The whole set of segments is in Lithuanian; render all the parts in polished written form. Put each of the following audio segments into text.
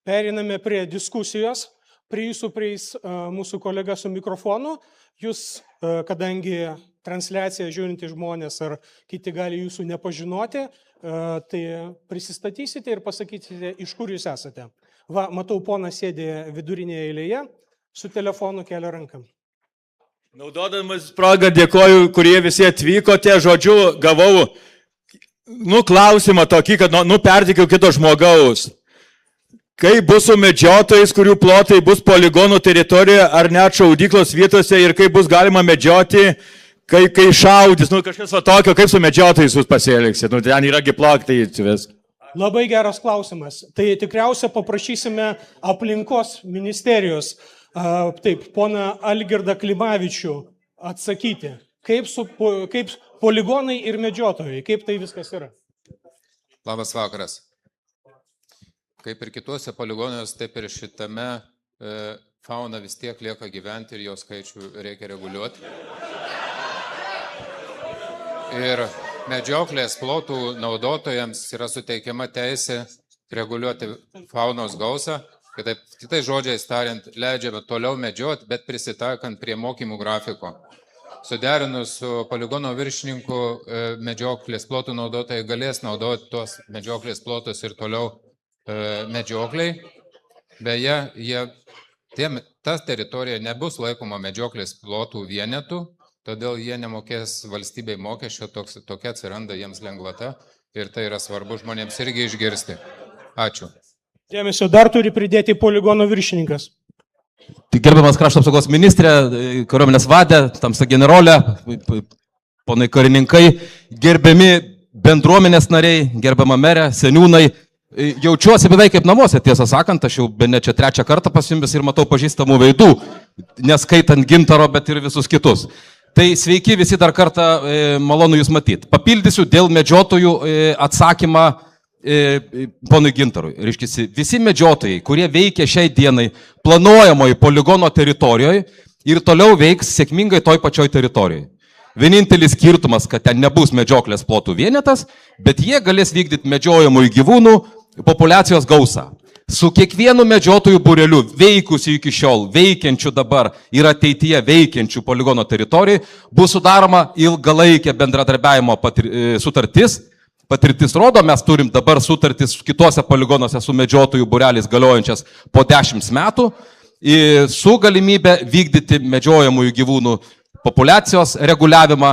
Periname prie diskusijos. Prie jūsų prieis mūsų kolega su mikrofonu. Jūs, kadangi transliaciją žiūrinti žmonės ar kiti gali jūsų nepažinoti, tai prisistatysite ir pasakysite, iš kur jūs esate. Va, matau, ponas sėdė vidurinėje eilėje, su telefonu kelia ranką. Naudodamas progą dėkoju, kurie visi atvykote, žodžiu, gavau klausimą tokį, kad pertikiu kito žmogaus. Kaip bus su medžiotojais, kurių plotai bus poligonų teritorijoje ar net šaudyklos vietose ir kaip bus galima medžioti, kai šaudys, kažkas va tokio, kaip su medžiotojais jūs pasielgsit, ten yragi plaktai vis. Labai geras klausimas. Tai tikriausia paprašysime aplinkos ministerijos, taip, pona Algirdą Klimavičių atsakyti, kaip poligonai ir medžiotojai, kaip tai viskas yra. Labas vakaras. Kaip ir kituose poligonuose, taip ir šitame fauna vis tiek lieka gyventi ir jo skaičių reikia reguliuoti. Ir medžioklės plotų naudotojams yra suteikiama teisė reguliuoti faunos gausą. Kitai žodžiais tariant, leidžiame toliau medžioti, bet prisitaikant prie mokymų grafiko. Suderinus su poligono viršininku, medžioklės plotų naudotojai galės naudoti tuos medžioklės plotus ir toliau medžiokliai. Beje, ta teritorija nebus laikoma medžioklės plotų vienetų, todėl jie nemokės valstybei mokesčio, tokia atsiranda jiems lengvata ir tai yra svarbu žmonėms irgi išgirsti. Ačiū. Dėmesio, dar turi pridėti poligono viršininkas. Gerbiamas krašto apsaugos ministrė, kariuomenės vadė, tamsa generolė, ponai karininkai, gerbiami bendruomenės nariai, gerbiama merė, seniūnai. Jaučiuosi beveik kaip namuose, tiesą sakant, aš jau bene čia trečią kartą pasijumbęs ir matau pažįstamų veidų, neskaitant Gintaro, bet ir visus kitus. Tai sveiki visi dar kartą, malonu jūs matyti. Papildysiu dėl medžiotojų atsakymą ponui Gintarui. Reiškia, visi medžiotojai, kurie veikia šiai dienai planuojamoje poligono teritorijoje ir toliau veiks sėkmingai toj pačioj teritorijoje. Vienintelis skirtumas, kad ten nebus medžioklės plotų vienetas, bet jie galės vykdyti medžiojamųjų gyvūnų populiacijos gausą. Su kiekvienu medžiotojų būreliu veikusiu iki šiol, veikiančiu dabar ir ateityje veikiančiu poligono teritorijai bus sudaroma ilgalaikė bendradarbiavimo sutartis. Patirtis rodo, mes turim dabar sutartis kitose poligonuose su medžiotojų būreliais galiojančias po 10 metų su galimybė vykdyti medžiojamųjų gyvūnų populiacijos reguliavimą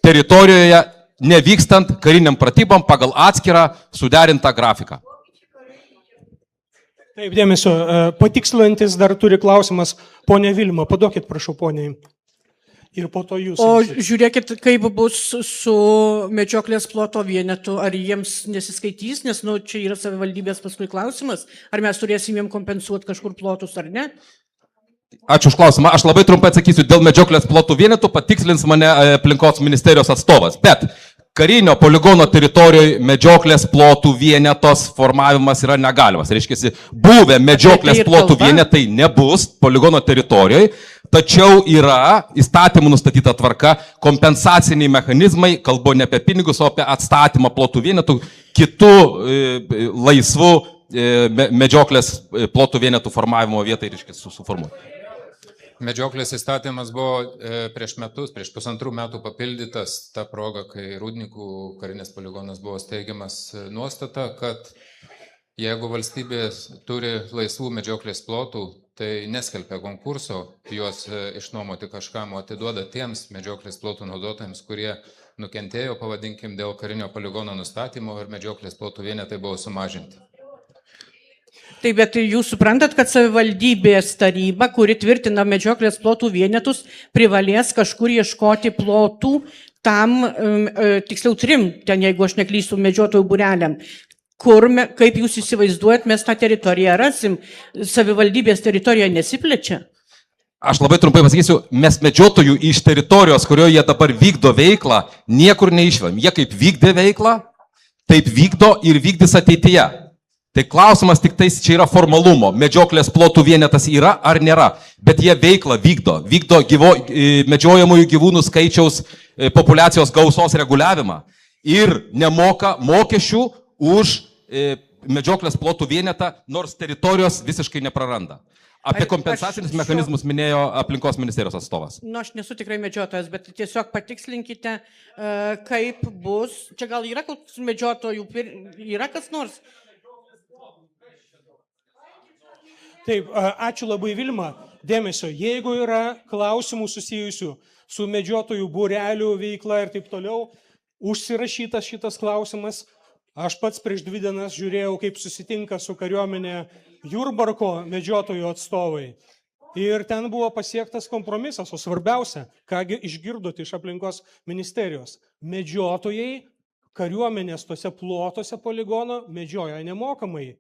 teritorijoje, nevykstant kariniam pratybom pagal atskirą suderintą grafiką. Taip, dėmesio, patikslantis dar turi klausimas. Pone Vilma, paduokit, prašau, poniai. Ir po to jūs. O žiūrėkit, kaip bus su medžioklės ploto vienetu, ar jiems nesiskaitys, nes čia yra savivaldybės paskui klausimas, ar mes turėsim jiems kompensuoti kažkur plotus ar ne? Ačiū už klausimą. Aš labai trumpai atsakysiu, dėl medžioklės plotų vienetų patikslins mane aplinkos ministerijos atstovas. Bet karinio poligono teritorijoje medžioklės plotų vienetos formavimas yra negalimas. Reiškia, buvę medžioklės plotų vienetai nebus poligono teritorijoje, tačiau yra įstatymų nustatyta tvarka, kompensaciniai mechanizmai, kalbu ne apie pinigus, o apie atstatymą plotų vienetų, kitų laisvų medžioklės plotų vienetų formavimo vietai, reiškia, suformuoti. Medžioklės įstatymas buvo prieš pusantrų metų papildytas ta proga, kai Rūdnikų karinės poligonas buvo steigiamas, nuostata, kad jeigu valstybė turi laisvų medžioklės plotų, tai neskelbia konkurso juos išnuomoti kažkam, o atiduoda tiems medžioklės plotų naudotojams, kurie nukentėjo, pavadinkim, dėl karinio poligono nustatymo ir medžioklės plotų vienetai buvo sumažinti. Taip, bet jūs suprantat, kad savivaldybės taryba, kuri tvirtina medžioklės plotų vienetus, privalės kažkur ieškoti plotų tam, tiksliau 3, ten jeigu aš neklystu, medžiotojų būreliam. Kaip jūs įsivaizduojat, mes tą teritoriją rasim, savivaldybės teritorija nesiplečia? Aš labai trumpai pasakysiu, mes medžiotojų iš teritorijos, kurioje jie dabar vykdo veiklą, niekur neišvėm. Jie kaip vykdė veiklą, taip vykdo ir vykdys ateityje. Tai klausimas tik tais, čia yra formalumo, medžioklės plotų vienetas yra ar nėra, bet jie veiklą vykdo medžiojamųjų gyvūnų skaičiaus populiacijos gausos reguliavimą ir nemoka mokesčių už medžioklės plotų vienetą, nors teritorijos visiškai nepraranda. Apie kompensacinius mechanizmus minėjo aplinkos ministerijos atstovas. Nu, aš nesu tikrai medžiotojas, bet tiesiog patikslinkite, kaip bus. Čia gal yra koks medžiotojų, yra kas nors? Taip, ačiū labai Vilma. Dėmesio, jeigu yra klausimų susijusių su medžiotojų būrelių veikla ir taip toliau, užsirašytas šitas klausimas. Aš pats prieš 2 dienas žiūrėjau, kaip susitinka su kariuomenė Jurbarko medžiotojų atstovai. Ir ten buvo pasiektas kompromisas, o svarbiausia, kągi išgirdot iš aplinkos ministerijos. Medžiotojai kariuomenės tose plotuose poligono medžioja nemokamai.